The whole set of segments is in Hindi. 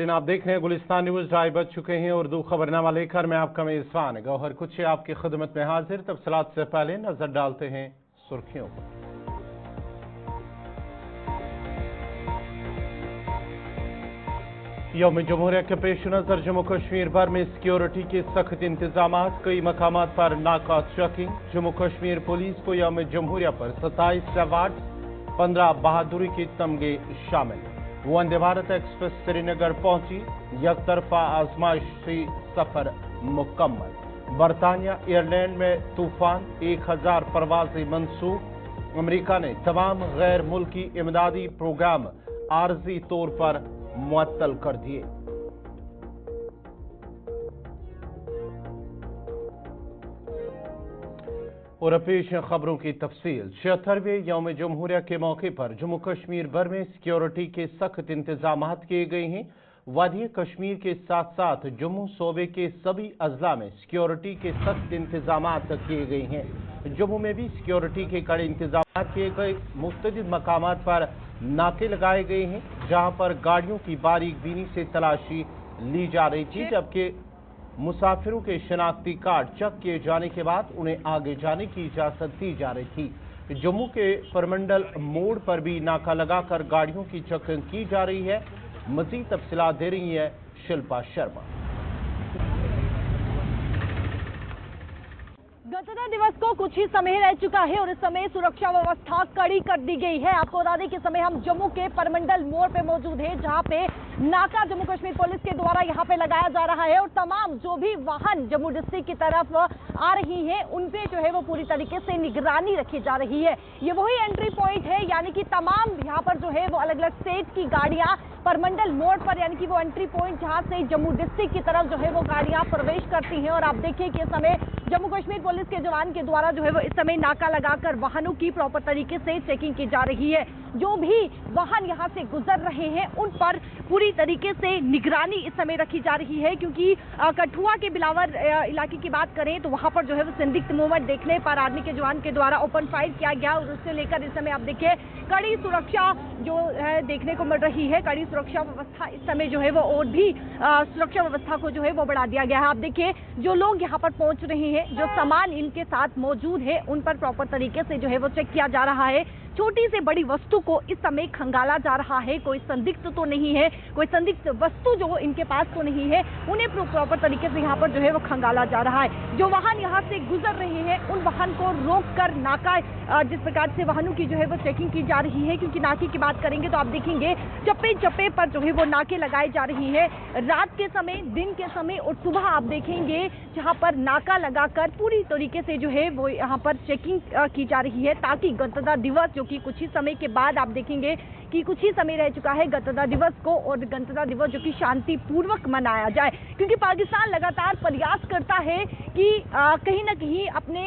नाज़रीन, आप देख रहे हैं गुलिस्तान न्यूज़। 2:30 बज चुके हैं। उर्दू खबरनामा लेकर मैं आपका मेज़बान गौहर कुछ आपकी खिदमत में हाजिर। तफसीलात से पहले नजर डालते हैं सुर्खियों पर। यौम जमहूरिया के पेश नजर जम्मू कश्मीर भर में सिक्योरिटी के सख्त इंतजाम, कई मकामात पर नाका चेकिंग। जम्मू कश्मीर पुलिस को यौम जमहूरिया पर 27 अवार्ड, 15 बहादुरी के तमगे शामिल। वंदे भारत एक्सप्रेस श्रीनगर पहुंची, यकतरफा आजमाइशी सफर मुकम्मल। बरतानिया एयरलैंड में तूफान, 1000 परवाजें मंसूख। अमेरिका ने तमाम गैर मुल्की इमदादी प्रोग्राम आर्जी तौर पर मुअत्तल कर दिए। और पेश है खबरों की तफसील। 76वें यौम जमहूरिया के मौके पर जम्मू कश्मीर भर में सिक्योरिटी के सख्त इंतजाम किए गए हैं। वादी कश्मीर के साथ साथ जम्मू सूबे के सभी अजला में सिक्योरिटी के सख्त इंतजाम किए गए हैं। जम्मू में भी सिक्योरिटी के कड़े इंतजाम किए गए। मुख्तलिफ मकामात पर नाके लगाए गए हैं, जहां पर गाड़ियों की बारीक बीनी से तलाशी ली जा रही थी, जबकि मुसाफिरों के शनाख्ती कार्ड चेक किए जाने के बाद उन्हें आगे जाने की इजाजत दी जा रही थी। जम्मू के परमंडल मोड़ पर भी नाका लगाकर गाड़ियों की चेकिंग की जा रही है। मजीद तफसीलात दे रही है शिल्पा शर्मा। गणतंत्र दिवस को कुछ ही समय रह चुका है और इस समय सुरक्षा व्यवस्था कड़ी कर दी गई है। आपको बता दें कि समय हम जम्मू के परमंडल मोड़ पे मौजूद है, जहां पे नाका जम्मू कश्मीर पुलिस के द्वारा यहां पे लगाया जा रहा है और तमाम जो भी वाहन जम्मू डिस्ट्रिक्ट की तरफ आ रही हैं, उन पे जो है वो पूरी तरीके से निगरानी रखी जा रही है। ये वही एंट्री पॉइंट है, यानी कि तमाम यहाँ पर जो है वो अलग अलग स्टेट की गाड़ियां परमंडल मोड़ पर, यानी कि वो एंट्री पॉइंट जहां से जम्मू डिस्ट्रिक्ट की तरफ जो है वो गाड़ियां प्रवेश करती हैं। और आप देखिए कि इस समय जम्मू कश्मीर पुलिस के जवान के द्वारा जो है वो इस समय नाका लगाकर वाहनों की प्रॉपर तरीके से चेकिंग की जा रही है। जो भी वाहन यहां से गुजर रहे हैं उन पर पूरी तरीके से निगरानी इस समय रखी जा रही है, क्योंकि कठुआ के बिलावर इलाके की बात करें तो वहां पर जो है वो संदिग्ध मूवमेंट देखने पर आर्मी के जवान के द्वारा ओपन फायर किया गया और उससे लेकर इस समय आप देखिए कड़ी सुरक्षा जो है देखने को मिल रही है। कड़ी सुरक्षा व्यवस्था इस समय जो है वो और भी सुरक्षा व्यवस्था को जो है वो बढ़ा दिया गया है। आप देखिए जो लोग यहाँ पर पहुंच रहे हैं, जो सामान इनके साथ मौजूद है, उन पर प्रॉपर तरीके से जो है वो चेक किया जा रहा है। छोटी से बड़ी वस्तु को इस समय खंगाला जा रहा है। कोई संदिग्ध तो नहीं है, कोई संदिग्ध वस्तु जो इनके पास तो नहीं है, उन्हें प्रॉपर तरीके से यहाँ पर जो है वो खंगाला जा रहा है। जो वाहन यहाँ से गुजर रहे हैं उन वाहन को रोककर नाका जिस प्रकार से वाहनों की जो है वो चेकिंग की जा रही है, क्योंकि नाके की बात करेंगे तो आप देखेंगे चप्पे चप्पे पर जो है वो नाके लगाए जा रही है। रात के समय, दिन के समय और सुबह आप देखेंगे जहाँ पर नाका लगाकर पूरी तरीके से जो है वो यहाँ पर चेकिंग की जा रही है, ताकि गणतंत्र दिवस जो कि कुछ ही समय के बाद आप देखेंगे कि कुछ ही समय रह चुका है गणतंत्र दिवस को, और गणतंत्र दिवस जो कि शांतिपूर्वक मनाया जाए। क्योंकि पाकिस्तान लगातार प्रयास करता है कि कहीं ना कहीं अपने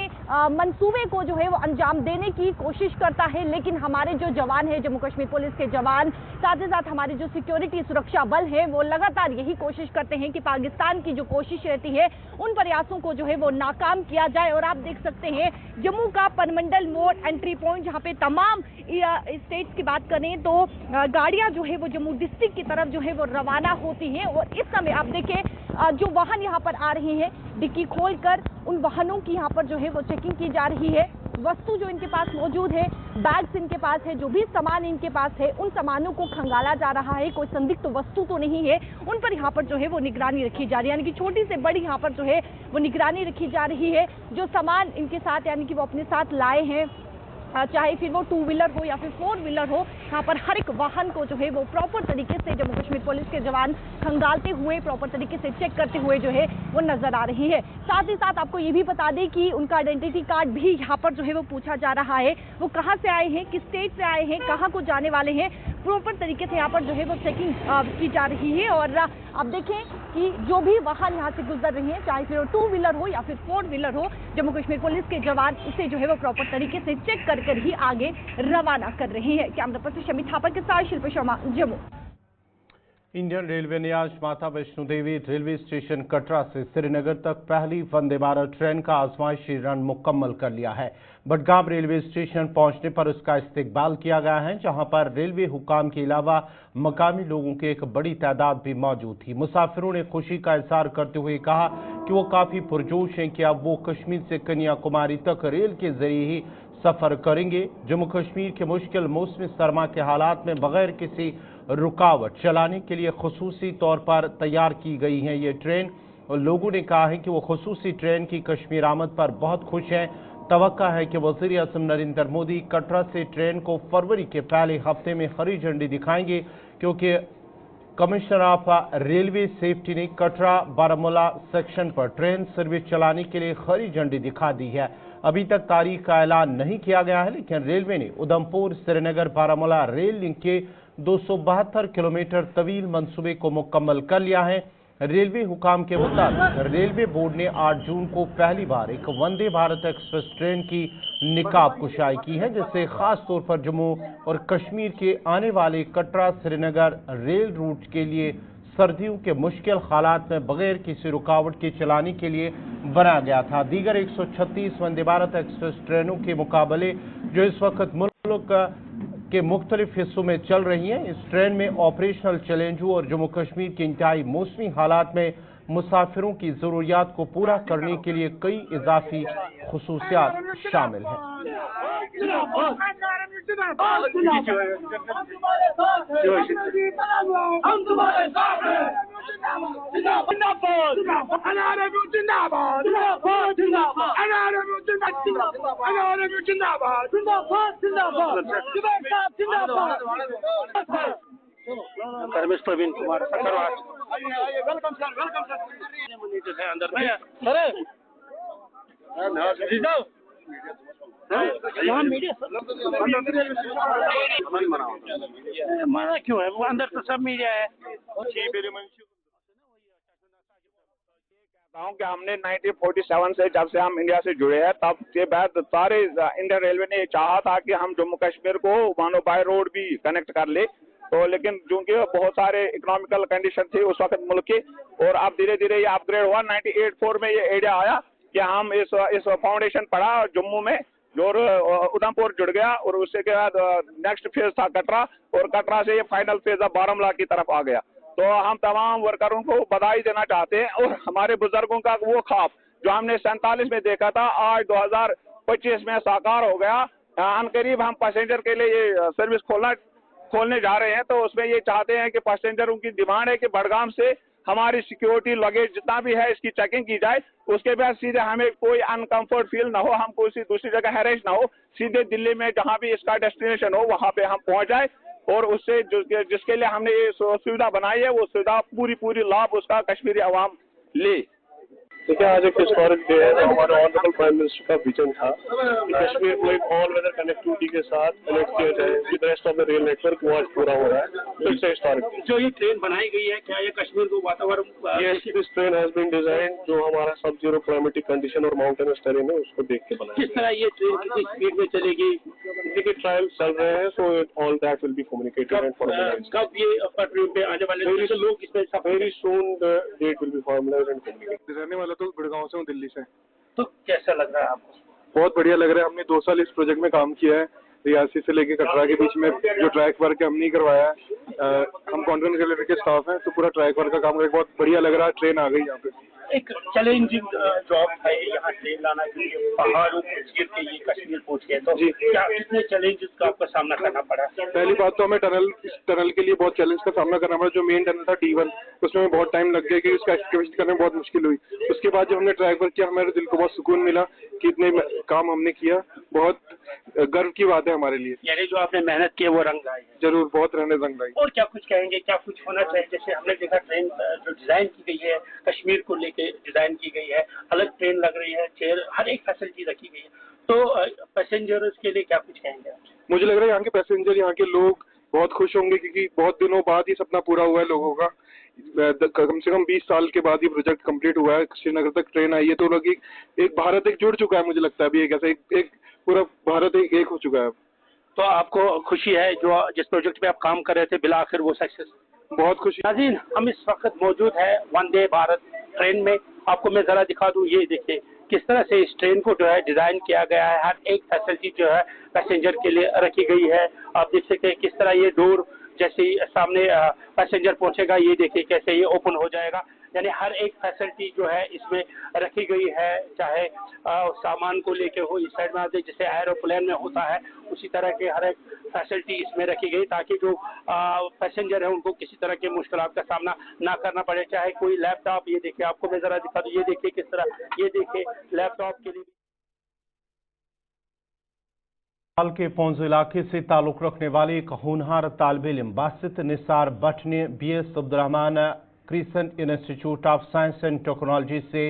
मंसूबे को जो है वो अंजाम देने की कोशिश करता है, लेकिन हमारे जो जवान हैं, जम्मू कश्मीर पुलिस के जवान, साथ ही साथ हमारे जो सिक्योरिटी सुरक्षा बल है, वो लगातार यही कोशिश करते हैं कि पाकिस्तान की जो कोशिश रहती है उन प्रयासों को जो है वो नाकाम किया जाए। और आप देख सकते हैं जम्मू का परमंडल मोड़ एंट्री पॉइंट, जहाँ पे तमाम स्टेट्स की बात करें तो गाड़ियां जो है वो जम्मू डिस्ट्रिक्ट की तरफ जो है वो रवाना होती हैं। और इस समय आप देखें जो वाहन यहाँ पर आ रहे हैं, डिक्की खोलकर उन वाहनों की यहाँ पर जो है वो चेकिंग की जा रही है। वस्तु जो इनके पास मौजूद है, बैग्स इनके पास है, जो भी सामान इनके पास है, उन सामानों को खंगाला जा रहा है। कोई संदिग्ध वस्तु तो नहीं है, उन पर यहाँ पर जो है वो निगरानी रखी जा रही है, यानी कि छोटी से बड़ी यहाँ पर जो है वो निगरानी रखी जा रही है। जो सामान इनके साथ यानी कि वो अपने साथ लाए हैं, चाहे फिर वो 2 व्हीलर हो या फिर 4 व्हीलर हो, यहाँ पर हर एक वाहन को जो है वो प्रॉपर तरीके से जम्मू कश्मीर पुलिस के जवान खंगालते हुए, प्रॉपर तरीके से चेक करते हुए जो है वो नजर आ रही है। साथ ही साथ आपको ये भी बता दें कि उनका आइडेंटिटी कार्ड भी यहाँ पर जो है वो पूछा जा रहा है, वो कहाँ से आए हैं, किस स्टेट से आए हैं, कहाँ को जाने वाले हैं, प्रॉपर तरीके से यहाँ पर जो है वो चेकिंग की जा रही है। और आप देखें कि जो भी वाहन यहाँ से गुजर रहे हैं, चाहे फिर 2 व्हीलर हो या फिर 4 व्हीलर हो, जम्मू कश्मीर पुलिस के जवान उसे जो है वो प्रॉपर तरीके से चेक कर ही आगे रवाना कर रहे हैं। कैमरा पर्सन शमी थापर के साथ शिल्पा शर्मा, जम्मू। इंडियन रेलवे ने आज माता वैष्णो देवी रेलवे स्टेशन कटरा से श्रीनगर तक पहली वंदे भारत ट्रेन का आजमाइशी रन मुकम्मल कर लिया है। बडगाम रेलवे स्टेशन पहुंचने पर उसका इस्तकबाल किया गया है, जहां पर रेलवे हुकाम के अलावा मकामी लोगों की एक बड़ी तादाद भी मौजूद थी। मुसाफिरों ने खुशी का इजहार करते हुए कहा कि वो काफी पुरजोश हैं कि अब वो कश्मीर से कन्याकुमारी तक रेल के जरिए ही सफर करेंगे। जम्मू कश्मीर के मुश्किल मौसमी सरमा के हालात में बगैर किसी रुकावट चलाने के लिए खुसूसी तौर पर तैयार की गई है ये ट्रेन। और लोगों ने कहा है कि वो खुसूसी ट्रेन की कश्मीर आमद पर बहुत खुश हैं। तवक्का है कि वज़ीर आज़म नरेंद्र मोदी कटरा से ट्रेन को फरवरी के पहले हफ्ते में हरी झंडी दिखाएंगे, क्योंकि कमिश्नर ऑफ रेलवे सेफ्टी ने कटरा बारामूला सेक्शन पर ट्रेन सर्विस चलाने के लिए हरी झंडी दिखा दी है। अभी तक तारीख का ऐलान नहीं किया गया है, लेकिन रेलवे ने उधमपुर श्रीनगर बारामूला रेल लिंक के 272 किलोमीटर तवील मंसूबे को मुकम्मल कर लिया है। रेलवे हुकाम के मुताबिक रेलवे बोर्ड ने 8 जून को पहली बार एक वंदे भारत एक्सप्रेस ट्रेन की निकाब कुशाई की है, जिससे खास तौर पर जम्मू और कश्मीर के आने वाले कटरा श्रीनगर रेल रूट के लिए सर्दियों के मुश्किल हालात में बगैर किसी रुकावट के चलाने के लिए बनाया गया था। दीगर 136 वंदे भारत एक्सप्रेस ट्रेनों के मुकाबले जो इस वक्त मुल्क के मुख्तलिफ हिस्सों में चल रही हैं, इस ट्रेन में ऑपरेशनल चैलेंजों और जम्मू कश्मीर के इंतहाई मौसमी हालात में मुसाफिरों की जरूरियात को पूरा करने के लिए कई इजाफी खुसूसियात शामिल हैं। प्रवीण कुमार अंदर मना क्यों है? वो अंदर तो सब मीडिया है। कि हमने 1947 से जब से हम इंडिया से जुड़े हैं तब के बाद सारे इंडियन रेलवे ने चाहा था कि हम जम्मू कश्मीर को मानो बाय रोड भी कनेक्ट कर ले, तो लेकिन चूंकि बहुत सारे इकोनॉमिकल कंडीशन थे उस वक्त मुल्क के, और अब धीरे धीरे ये अपग्रेड हुआ। 1984 में ये आइडिया आया कि हम इस फाउंडेशन पड़ा जम्मू में, जो उधमपुर जुड़ गया, और उसके बाद नेक्स्ट फेज था कटरा, और कटरा से ये फाइनल फेज अब बारामूला की तरफ आ गया। तो हम तमाम वर्करों को बधाई देना चाहते हैं, और हमारे बुजुर्गों का वो ख्वाब जो हमने 47 में देखा था आज 2025 में साकार हो गया। अनकरीब हम पैसेंजर के लिए ये सर्विस खोलने जा रहे हैं, तो उसमें ये चाहते हैं कि पैसेंजरों की डिमांड है कि बडगाम से हमारी सिक्योरिटी लगेज जितना भी है इसकी चेकिंग की जाए, उसके बाद सीधे हमें कोई अनकंफर्ट फील ना हो, हम कोई दूसरी जगह हैरेज ना हो, सीधे दिल्ली में जहां भी इसका डेस्टिनेशन हो वहां पे हम पहुंच जाए, और उससे जिसके लिए हमने ये सुविधा बनाई है वो सुविधा पूरी लाभ उसका कश्मीरी अवाम ले। देखिए, आज एक हिस्टोरिक डे है। तो हमारे ऑनरेबल प्राइम मिनिस्टर का विजन था कि कश्मीर को एक ऑल वेदर कनेक्टिविटी के साथ कनेक्ट किया जाए with rest of the rail network, वो आज पूरा हो रहा है। तो इससे हिस्टोरिक जो ये ट्रेन बनाई गई है, क्या ये कश्मीर को वातावरण this train has been design जो हमारा सब जीरो क्लाइमेटिक कंडीशन और माउंटेनस टेरेन है उसको देख के बनाया। किस तरह ये ट्रेन कितनी स्पीड में चलेगी? देखिए, ट्रायल चल रहे हैं, so all that will be communicated and formalised. कब ये पटरी पे आने वाले लोग इसमें very soon the date will be formalised and communicated. रहने वाला तो गुड़गांव से हूँ, दिल्ली से। तो कैसा लग रहा है आपको? बहुत बढ़िया लग रहा है। हमने 2 साल इस प्रोजेक्ट में काम किया है। रियासी से लेके कटरा के बीच में जो ट्रैक वर्क है हमने करवाया है। हम कॉन्ट्रेक्ट रेलवे के स्टाफ हैं, तो पूरा ट्रैक वर्क का काम करके बहुत बढ़िया लग रहा है। ट्रेन आ गई यहाँ पे। एक चैलेंजिंग जॉब है यहाँ ट्रेन लाना के लिए, पहाड़ों को चीर के ये कश्मीर पहुँच गए, तो क्या कितने चैलेंजेस का आपका सामना करना पड़ा? पहली बात तो हमें टनल के लिए बहुत चैलेंज का सामना करना पड़ा। जो मेन टनल था D1, उसमें बहुत टाइम लग गया कि उसका एक्सकवेशन करने में बहुत मुश्किल हुई। उसके बाद जब हमने ट्रैक वर्क किया हमारे दिल को बहुत सुकून मिला कि इतने काम हमने किया। बहुत गर्व की बात है हमारे लिए। यानी जो आपने मेहनत की है वो रंग लाई है। जरूर, बहुत रहने रंग लाई। और क्या कुछ कहेंगे, क्या कुछ होना चाहिए? जैसे हमने देखा ट्रेन जो डिजाइन की गई है कश्मीर को लेके डिजाइन की गई है, अलग ट्रेन लग रही है, चेयर, हर एक फैसिलिटी रखी गई है, तो पैसेंजर्स के लिए क्या कुछ कहेंगे? मुझे लग रहा है यहाँ के पैसेंजर, यहाँ के लोग बहुत खुश होंगे, क्योंकि बहुत दिनों बाद ये सपना पूरा हुआ है लोगों का। कम से कम 20 साल के बाद ये प्रोजेक्ट कंप्लीट हुआ है। श्रीनगर तक ट्रेन आई है, तो लोग एक भारत एक जुड़ चुका है। मुझे लगता है अभी एक पूरा भारत एक हो चुका है। तो आपको खुशी है जो जिस प्रोजेक्ट पे आप काम कर रहे थे बिला आखिर वो सक्सेस? बहुत खुशी। नाज़रीन, हम इस वक्त मौजूद है वंदे भारत ट्रेन में। आपको मैं जरा दिखा दूं, ये देखिए किस तरह से इस ट्रेन को जो है डिजाइन किया गया है। हर एक फैसिलिटी जो है पैसेंजर के लिए रखी गई है। आप देख सकते हैं किस तरह ये डोर जैसे ही सामने पैसेंजर पहुंचेगा, ये देखिए कैसे ये ओपन हो जाएगा। यानी हर एक फैसिलिटी जो है इसमें रखी गई है, चाहे सामान को लेके हो, इस साइड में आते जैसे एरोप्लेन में होता है उसी तरह के हर एक फैसिलिटी इसमें रखी गई, ताकि जो पैसेंजर है उनको किसी तरह के मुश्किलात का सामना ना करना पड़े। चाहे कोई लैपटॉप, ये देखिए आपको मैं जरा दिखा दूं, ये देखिए किस तरह, ये देखिए लैपटॉप के लिए। हाल के पौंज इलाके से ताल्लुक रखने वाले एक होनहार तालिब इल्म बासित निसार भट्ट ने BS Abdurrahman crescent institute of science and technology से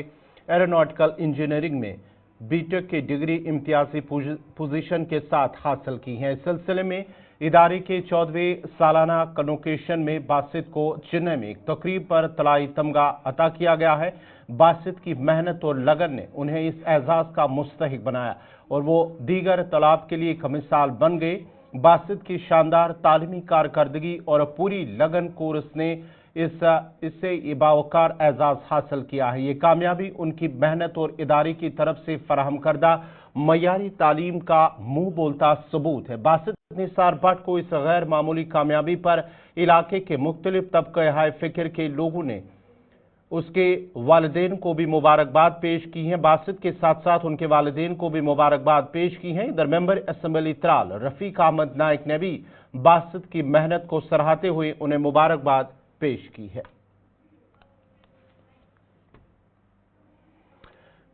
एरोनॉटिकल इंजीनियरिंग में BTech की डिग्री इम्तियाजी पोजीशन के साथ हासिल की है। इस सिलसिले में इदारे के 14वें सालाना कन्वोकेशन में बासित को चेन्नई में एक तकरीब पर तलाई तमगा अता किया गया है। बासित की मेहनत और लगन ने उन्हें इस एजाज का मुस्तहिक बनाया और वो दीगर तलाब के लिए एक मिसाल बन गए। बासित की शानदार तालीमी कारकर्दगी और पूरी लगन को उसने इससे बावकार एजाज हासिल किया है। ये कामयाबी उनकी मेहनत और इदारे की तरफ से फराहम करदा मयारी तालीम का मुंह बोलता सबूत है। बासित निसार भट्ट को इस गैर मामूली कामयाबी पर इलाके के मुख्तलिफ तबके हाय फिक्र के लोगों ने उसके वालिदैन को भी मुबारकबाद पेश की है। बासित के साथ साथ उनके वालिदैन को भी मुबारकबाद पेश की है। इधर मेंबर असेंबली त्राल रफीक अहमद नाइक ने भी बासित की मेहनत को सराहते हुए उन्हें मुबारकबाद पेश की है।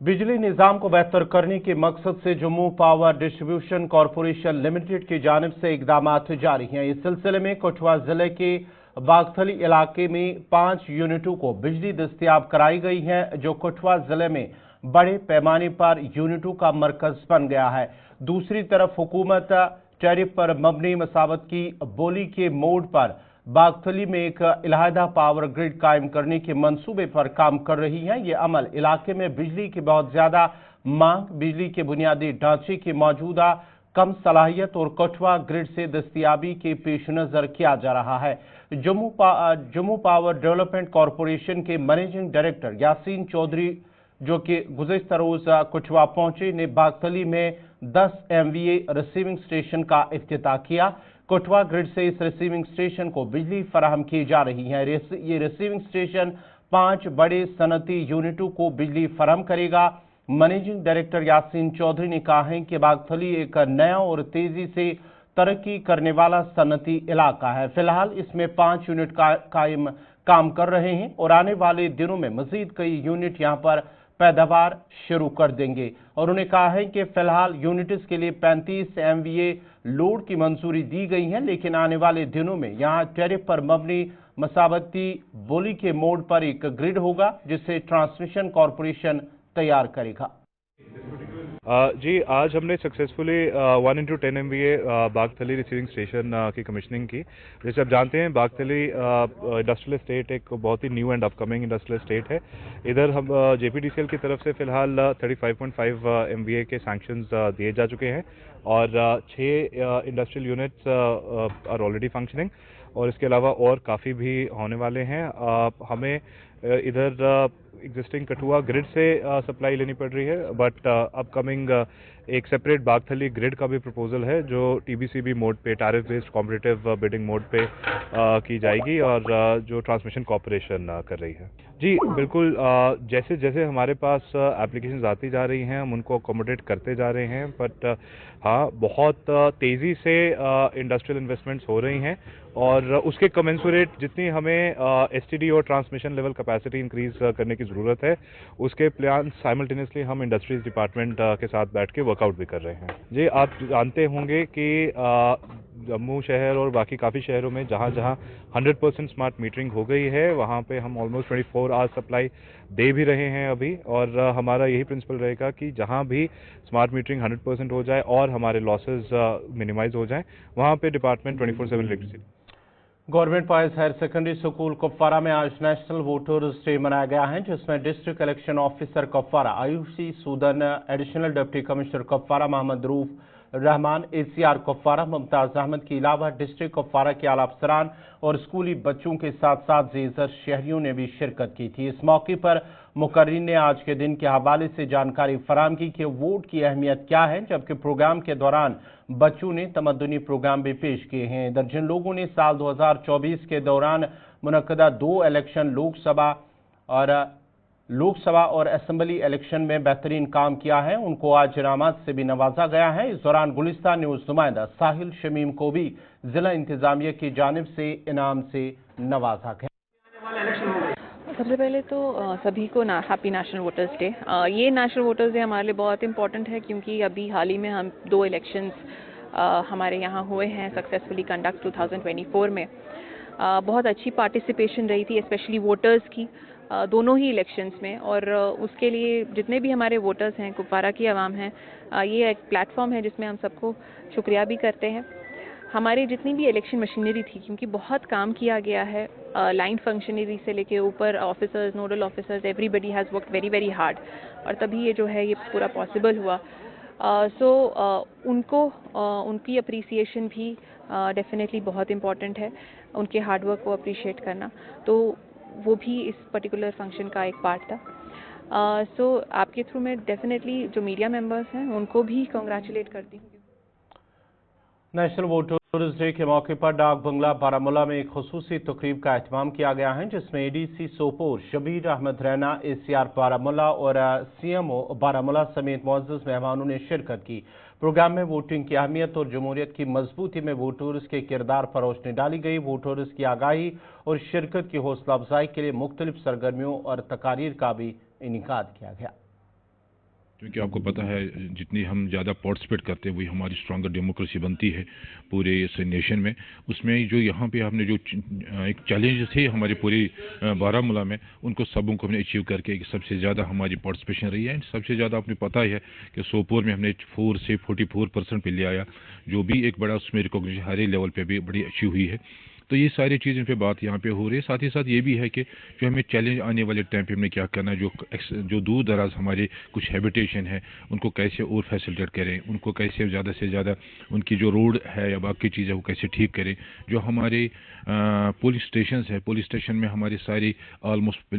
बिजली निज़ाम को बेहतर करने के मकसद से Jammu power distribution corporation limited की जानिब से इकदाम जारी हैं। इस सिलसिले में कठुआ जिले के बागथली इलाके में 5 यूनिटों को बिजली दस्तयाब कराई गई है, जो कठुआ जिले में बड़े पैमाने पर यूनिटों का मरकज बन गया है। दूसरी तरफ हुकूमत टैरिफ पर मबनी मसावत की बोली के मोड पर बागथली में एक इलाहिदा पावर ग्रिड कायम करने के मंसूबे पर काम कर रही है। ये अमल इलाके में बिजली की बहुत ज्यादा मांग, बिजली के बुनियादी ढांचे की मौजूदा कम सलाहियत और कठुआ ग्रिड से दस्तयाबी के पेश नजर किया जा रहा है। जम्मू पावर डेवलपमेंट कॉरपोरेशन के मैनेजिंग डायरेक्टर यासीन चौधरी, जो कि गुज़िश्ता रोज कठुआ पहुंचे, ने बागथली में 10 MVA रिसीविंग स्टेशन का इफ्तिताह किया। कठुआ ग्रिड से इस रिसीविंग स्टेशन को बिजली फराहम की जा रही है। ये रिसीविंग स्टेशन 5 बड़े सनती यूनिटों को बिजली फराहम करेगा। मैनेजिंग डायरेक्टर यासीन चौधरी ने कहा है कि बागथली एक नया और तेजी से तरक्की करने वाला सनती इलाका है। फिलहाल इसमें 5 यूनिट काम कर रहे हैं और आने वाले दिनों में मजीद कई यूनिट यहां पर पैदावार शुरू कर देंगे। और उन्होंने कहा है कि फिलहाल यूनिट्स के लिए 35 MVA लोड की मंजूरी दी गई है, लेकिन आने वाले दिनों में यहां टैरिफ पर मबनी मसावती बोली के मोड पर एक ग्रिड होगा, जिसे ट्रांसमिशन कॉरपोरेशन तैयार करेगा। जी, आज हमने successfully 1x10 MVA Bagthali receiving station की कमिश्निंग की। जैसे आप जानते हैं, बागथली इंडस्ट्रियल एस्टेट एक बहुत ही new and upcoming industrial estate है। इधर हम JPDCL की तरफ से फिलहाल 35.5 MVA के सैंक्शंस दिए जा चुके हैं और 6 industrial units are already functioning और इसके अलावा और काफ़ी भी होने वाले हैं। हमें इधर एग्जिस्टिंग कठुआ ग्रिड से सप्लाई लेनी पड़ रही है, बट अपकमिंग एक सेपरेट बागथली ग्रिड का भी प्रपोजल है, जो TBCB मोड पे, tariff based competitive bidding mode पे की जाएगी और जो ट्रांसमिशन कॉर्पोरेशन कर रही है। जी बिल्कुल, जैसे जैसे हमारे पास एप्लीकेशंस आती जा रही हैं हम उनको अकोमोडेट करते जा रहे हैं, बट हाँ, बहुत तेज़ी से इंडस्ट्रियल इन्वेस्टमेंट्स हो रही हैं और उसके कमेंसुरेट जितनी हमें STD और ट्रांसमिशन लेवल कैपेसिटी इंक्रीज करने की ज़रूरत है, उसके प्लान साइमल्टेनियसली हम इंडस्ट्रीज डिपार्टमेंट के साथ बैठ के वर्कआउट भी कर रहे हैं। जी, आप जानते होंगे कि जम्मू शहर और बाकी काफ़ी शहरों में जहाँ जहाँ 100% स्मार्ट मीटरिंग हो गई है, वहाँ पे हम ऑलमोस्ट 24 आवर्स सप्लाई दे भी रहे हैं अभी। और हमारा यही प्रिंसिपल रहेगा कि जहाँ भी स्मार्ट मीटरिंग 100% हो जाए और हमारे लॉसेज मिनिमाइज हो जाएं, वहाँ पे department 24/7 electricity. Government boys higher secondary school Kupwara में आज नेशनल वोटर्स डे मनाया गया है, जिसमें district election officer Kupwara Ayushi Sudan, additional deputy commissioner Kupwara Mohammad Rouf, Rahman, ACR Kupwara Mumtaz Ahmad के अलावा डिस्ट्रिक्ट कुपवारा के आला अफसरान और स्कूली बच्चों के साथ साथ ज़ेज़र शहरियों ने भी शिरकत की थी। इस मौके पर मुकर्रिर ने आज के दिन के हवाले से जानकारी फराहम की कि वोट की अहमियत क्या है, जबकि प्रोग्राम के दौरान बच्चों ने तमद्दुनी प्रोग्राम भी पेश किए हैं। इधर जिन लोगों ने साल 2024 के दौरान मुनक्कदा 2 इलेक्शन लोकसभा और असेंबली इलेक्शन में बेहतरीन काम किया है, उनको आज इनामात से भी नवाजा गया है। इस दौरान गुलिस्तान न्यूज़ नुमाइंदा साहिल शमीम को भी जिला इंतजामिया की जानिब से इनाम से नवाजा गया। सबसे पहले तो सभी को हैप्पी नेशनल वोटर्स डे। ये नेशनल वोटर्स डे हमारे लिए बहुत इंपॉर्टेंट है क्योंकि अभी हाल ही में हम 2 इलेक्शंस हमारे यहाँ हुए हैं सक्सेसफुली कंडक्ट 2024 में। बहुत अच्छी पार्टिसिपेशन रही थी स्पेशली वोटर्स की दोनों ही इलेक्शंस में, और उसके लिए जितने भी हमारे वोटर्स हैं, कुपवारा की आवाम है, ये एक प्लेटफॉर्म है जिसमें हम सबको शुक्रिया भी करते हैं। हमारी जितनी भी इलेक्शन मशीनरी थी, क्योंकि बहुत काम किया गया है, लाइन फंक्शनरी से लेके ऊपर officers, nodal officers, everybody has worked very very hard, और तभी ये जो है ये पूरा पॉसिबल हुआ। उनकी अप्रिसिएशन भी डेफिनेटली बहुत इम्पॉर्टेंट है, उनके हार्डवर्क को अप्रिशिएट करना, तो वो भी इस पर्टिकुलर फंक्शन का एक पार्ट था। आपके थ्रू में डेफिनेटली जो मीडिया मेंबर्स हैं उनको भी कॉन्ग्रेचुलेट करती हूँ। नेशनल वोटर्स डे के मौके पर डाक बंगला बारामूला में एक खुसूसी तकरीब का एहतमाम किया गया है, जिसमें ADC सोपोर शबीर अहमद रैना, ACR बारामूला और CMO बारामूला समेत मुअज़्ज़ज़ मेहमानों ने शिरकत की। प्रोग्राम में वोटिंग की अहमियत और जमहूरियत की मजबूती में वोटर्स के किरदार पर रोशनी डाली गई। वोटर्स की आगाही और शिरकत की हौसला अफजाई के लिए मुख्तलिफ सरगर्मियों और तकारीर का भी इनेकाद किया गया। क्योंकि आपको पता है जितनी हम ज़्यादा पार्टिसिपेट करते हैं वही हमारी स्ट्रॉन्गर डेमोक्रेसी बनती है पूरे इस नेशन में। उसमें जो यहाँ पे हमने जो एक चैलेंज थे हमारे पूरे बारामूला में, उनको सबों को हमने अचीव करके सबसे ज़्यादा हमारी पार्टिसिपेशन रही है। सबसे ज़्यादा आपने पता ही है कि सोपोर में हमने 4 से 44% पे ले आया, जो भी एक बड़ा उसमें रिकॉग्निशन हर लेवल पर भी बड़ी अच्छी हुई है। तो ये सारी चीज़ें पे बात यहाँ पे हो रही है। साथ ही साथ ये भी है कि जो हमें चैलेंज आने वाले टाइम पे हमने क्या करना है, जो दूर दराज हमारे कुछ हैबिटेशन है उनको कैसे और फैसिलिटेट करें, उनको कैसे ज़्यादा से ज़्यादा उनकी जो रोड है या बाकी चीज़ें वो कैसे ठीक करें। जो हमारे पुलिस स्टेशन है, पुलिस स्टेशन में हमारी सारी ऑलमोस्ट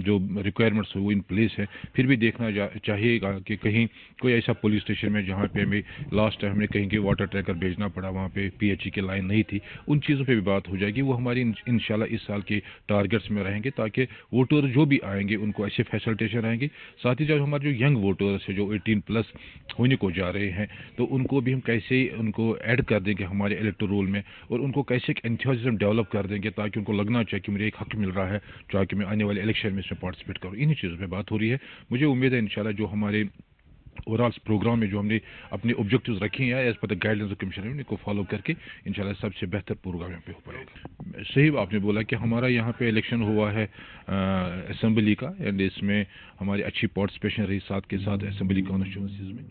जो रिक्वायरमेंट्स वो इन प्लेस है। फिर भी देखना चाहिएगा कि कहीं कोई ऐसा पुलिस स्टेशन में जहाँ पे हमें लास्ट टाइम हमने कहीं के वाटर टैंकर भेजना पड़ा, वहाँ पे PHE की लाइन नहीं थी, उन चीज़ों पे भी बात हो जाएगी। वो हमारी इंशाल्लाह इस साल के टारगेट्स में रहेंगे ताकि वोटर जो भी आएंगे उनको ऐसे फैसिलिटेशन रहेंगे। साथ ही साथ हमारे जो यंग वोटर्स है जो 18+ होने को जा रहे हैं, तो उनको भी हम कैसे उनको ऐड कर देंगे हमारे इलेक्टोरल रोल में, और उनको कैसे एक एंथुसियाज्म डेवलप कर देंगे ताकि उनको लगना चाहिए कि मुझे एक हक मिल रहा है ताकि मैं आने वाले इलेक्शन में इसमें पार्टिसिपेट करूँ। इन्हीं चीज़ों पर बात हो रही है। मुझे उम्मीद है इंशाल्लाह जो हमारे ओवरऑल प्रोग्राम में जो हमने अपने ऑब्जेक्टिव्स रखे हैं as per the guidelines of commission उनको फॉलो करके इंशाल्लाह सबसे बेहतर प्रोग्राम यहाँ पे हो पाएगा। सही आपने बोला कि हमारा यहाँ पे इलेक्शन हुआ है असेंबली का, एंड इसमें हमारी अच्छी पार्टिसिपेशन रही, साथ के साथ असेंबली कॉन्स्टिट्यूंसीज में।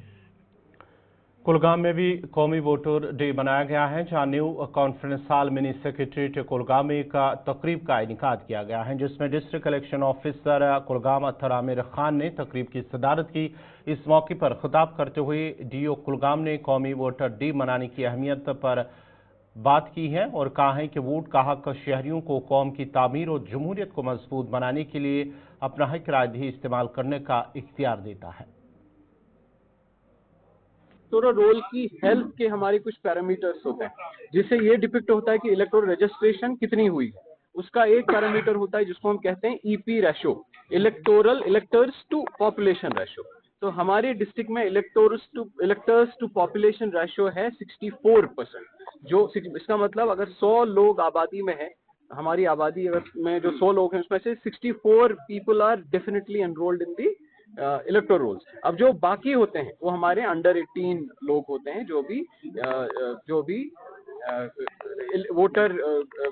कुलगाम में भी कौमी वोटर डे मनाया गया है, जहाँ new conference hall mini secretariat Kulgam में एक तकरीब का इनेकाद किया गया है, जिसमें डिस्ट्रिक्ट इलेक्शन ऑफिसर कुलगाम अत्तर आमिर खान ने तकरीब की सदारत की। इस मौके पर खिताब करते हुए DO कुलगाम ने कौमी वोटर डे मनाने की अहमियत पर बात की है और कहा है कि वोट का हक शहरियों को कौम की तामीर और जमहूरियत को मजबूत बनाने के लिए अपना हक राय इस्तेमाल करने का इख्तियार देता है। इलेक्टोरल रोल की हेल्थ के हमारे कुछ पैरामीटर्स होते हैं, जिससे ये डिपिक्ट होता है कि इलेक्टोरल रजिस्ट्रेशन कितनी हुई है। उसका एक पैरामीटर होता है जिसको हम कहते हैं EP ratio, electors to population ratio. तो हमारे डिस्ट्रिक्ट में इलेक्टर्स टू पॉपुलेशन रेशो है 64%, जो इसका मतलब अगर 100 लोग आबादी में है, हमारी आबादी में जो 100 लोग हैं उसमें से 64 people are definitely enrolled in the electoral rolls. अब जो बाकी होते हैं वो हमारे अंडर 18 लोग होते हैं जो भी वोटर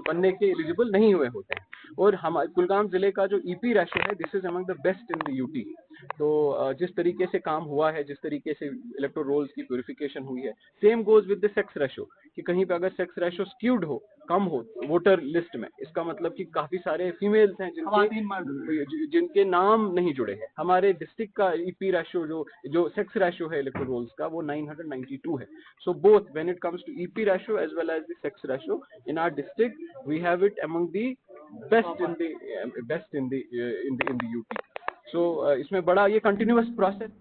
बनने के एलिजिबल नहीं हुए होते हैं। और हमारे कुलगाम जिले का जो EP रेशो है, this is among the best in the UT। तो जिस तरीके से काम हुआ है, जिस तरीके से इलेक्टोरल रोल्स की प्यूरिफिकेशन हुई है, same goes with the sex ratio, कि कहीं पे अगर सेक्स रेशो स्क्यूड हो, कम हो वोटर लिस्ट में, इसका मतलब कि काफी सारे फीमेल्स हैं जिनके नाम नहीं जुड़े हैं। हमारे डिस्ट्रिक्ट का ईपी रेशो जो सेक्स रेशो है इलेक्टोरल रोल्स का, वो 992 है। So both when it comes to EP ratio as well as the sex ratio in our district, we have it among the best in the UP. So इसमें बड़ा ये कंटिन्यूअस प्रोसेस।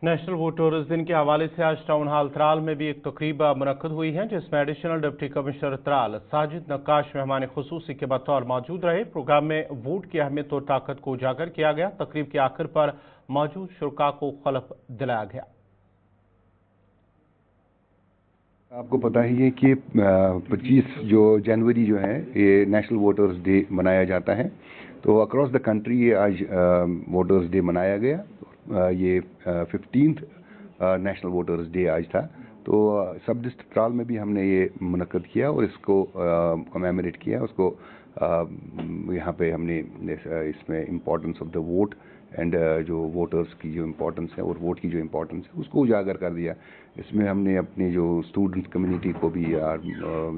नेशनल वोटर्स दिन के हवाले से आज टाउन हॉल त्राल में भी एक तकरीब मुनक्कद हुई है, जिसमें additional deputy commissioner Tral Sajid Naqqash मेहमान खुसूसी के बतौर मौजूद रहे। प्रोग्राम में वोट की अहमियत और ताकत को उजागर किया गया। तकरीब के आखिर पर मौजूद शुरा को खलफ दिलाया गया। आपको पता ही है कि 25 जनवरी जो है ये नेशनल वोटर्स डे मनाया जाता है। तो अक्रॉस द कंट्री ये आज वोटर्स डे मनाया गया। ये 15th नेशनल वोटर्स डे आज था। तो सब डिस्ट्रिक्ट त्राल में भी हमने ये मुनक्कद किया और इसको कमेमोरेट किया। उसको यहाँ पे हमने इसमें importance of the vote and जो वोटर्स की जो इम्पोर्टेंस है और वोट की जो इम्पोर्टेंस है उसको उजागर कर दिया। इसमें हमने अपने जो स्टूडेंट्स कम्युनिटी को भी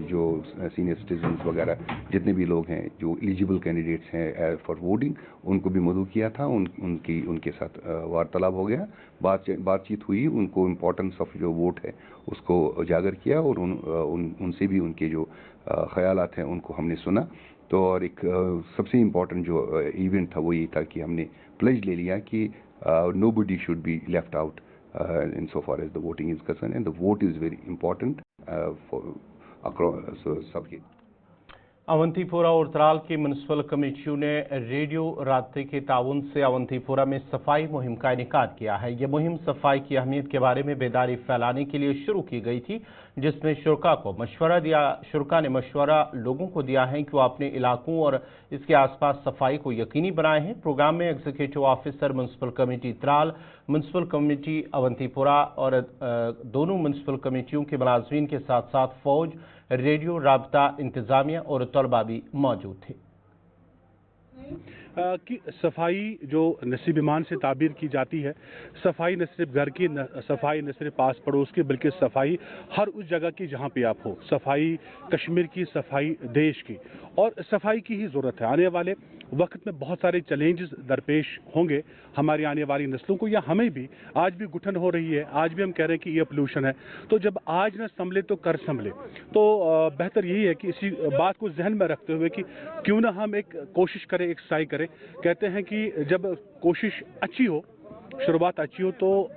जो सीनियर सिटीजन्स वगैरह जितने भी लोग हैं जो एलिजिबल कैंडिडेट्स हैं फॉर वोटिंग, उनको भी मदऊ किया था। उनके साथ वार्तालाप हो गया, बातचीत हुई, उनको इम्पोर्टेंस ऑफ जो वोट है उसको उजागर किया और उनसे भी उनके जो ख्यालात हैं उनको हमने सुना। तो और एक सबसे इम्पोर्टेंट जो इवेंट था वो ये था कि हमने प्लेज ले लिया कि nobody should be left out insofar as the voting is concerned, and the vote is very important for across सबके। अवंतीपुरा और त्राल की म्यूनसिपल कमेटियों ने रेडियो राब्ते के ताउन से अवंतीपुरा में सफाई मुहिम का इनेकाद किया है। ये मुहिम सफाई की अहमियत के बारे में बेदारी फैलाने के लिए शुरू की गई थी, जिसमें शुरा ने मशवरा लोगों को दिया है कि वो अपने इलाकों और इसके आसपास सफाई को यकीनी बनाए हैं। प्रोग्राम में executive officer municipal committee Tral, municipal committee Awantipora और दोनों म्यूनसिपल कमेटियों के मुलाजमीन के साथ साथ फौज, रेडियो राब्ता, इंतजामिया और तलबा भी मौजूद थे। कि सफाई जो नसीब ईमान से ताबीर की जाती है, सफाई न सिर्फ घर की, सफाई न सिर्फ पास पड़ोस की, बल्कि सफाई हर उस जगह की जहाँ पे आप हो। सफाई कश्मीर की, सफाई देश की, और सफाई की ही ज़रूरत है। आने वाले वक्त में बहुत सारे चैलेंजेस दरपेश होंगे हमारी आने वाली नस्लों को, या हमें भी। आज भी घुटन हो रही है, आज भी हम कह रहे हैं कि ये पोल्यूशन है। तो जब आज न संभले तो कर संभले। तो बेहतर यही है कि इसी बात को जहन में रखते हुए कि क्यों ना हम एक कोशिश करें, एक ट्राई करें। कहते हैं कि जब कोशिश अच्छी हो, शुरुआत अच्छी हो, तो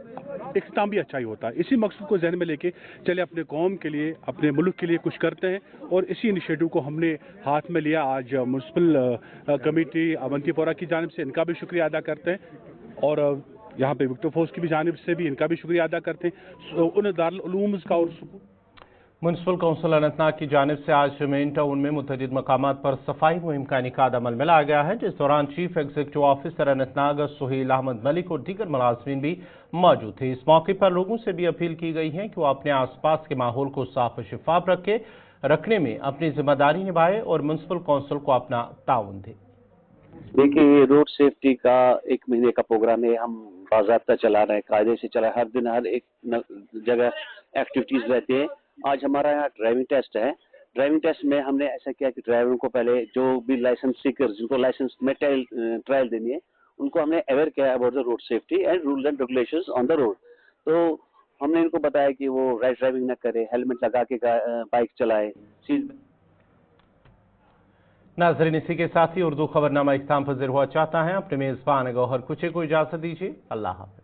इख्तिताम भी अच्छा ही होता है। इसी मकसद को जहन में लेके चले अपने कौम के लिए, अपने मुल्क के लिए कुछ करते हैं, और इसी इनिशिएटिव को हमने हाथ में लिया। आज म्यूनसिपल कमेटी अवंतीपोरा की जानिब से इनका भी शुक्रिया अदा करते हैं, और यहाँ पे विक्टर फोर्स की भी जानिब से भी इनका भी शुक्रिया अदा करते हैं। उन दारुल उलूम का और म्यूनसिपल कौंसिल अनंतनाग की जानिब से आज मेन टाउन में मुतअद्दिद मकामात पर सफाई मुहिम का इनेकाद अमल में लाया गया है, जिस दौरान chief executive officer Anantnag Suhail Ahmad Malik और दीगर मुलाजमीन भी मौजूद थे। इस मौके पर लोगों से भी अपील की गई है कि वो अपने आसपास के माहौल को साफ और शिफाफ रखने में अपनी जिम्मेदारी निभाए और म्यूनसिपल कौंसिल को अपना ताउन दे। देखिए, रोड सेफ्टी का 1 महीने का प्रोग्राम है, हम बाज़ाब्ता चला रहे हैं, कायदे से चला, हर दिन हर एक जगह एक्टिविटीज रहती है। आज हमारा यहाँ ड्राइविंग टेस्ट है। ड्राइविंग टेस्ट में हमने ऐसा किया कि ड्राइवरों को पहले जो भी लाइसेंस सीकर जिनको लाइसेंस में ट्रायल देनी है, उनको हमने अवेयर किया about the road safety and rules and regulations on the road. तो हमने इनको बताया कि वो रैश ड्राइविंग न करे, हेलमेट लगा के बाइक चलाए। नाज़रीन, इसी के साथ ही उर्दू खबरनामा इख्तिताम पज़ीर हुआ चाहता है। अपने मेज़बान गौहर कुचे को इजाज़त दीजिए। अल्लाह हाफ़िज़।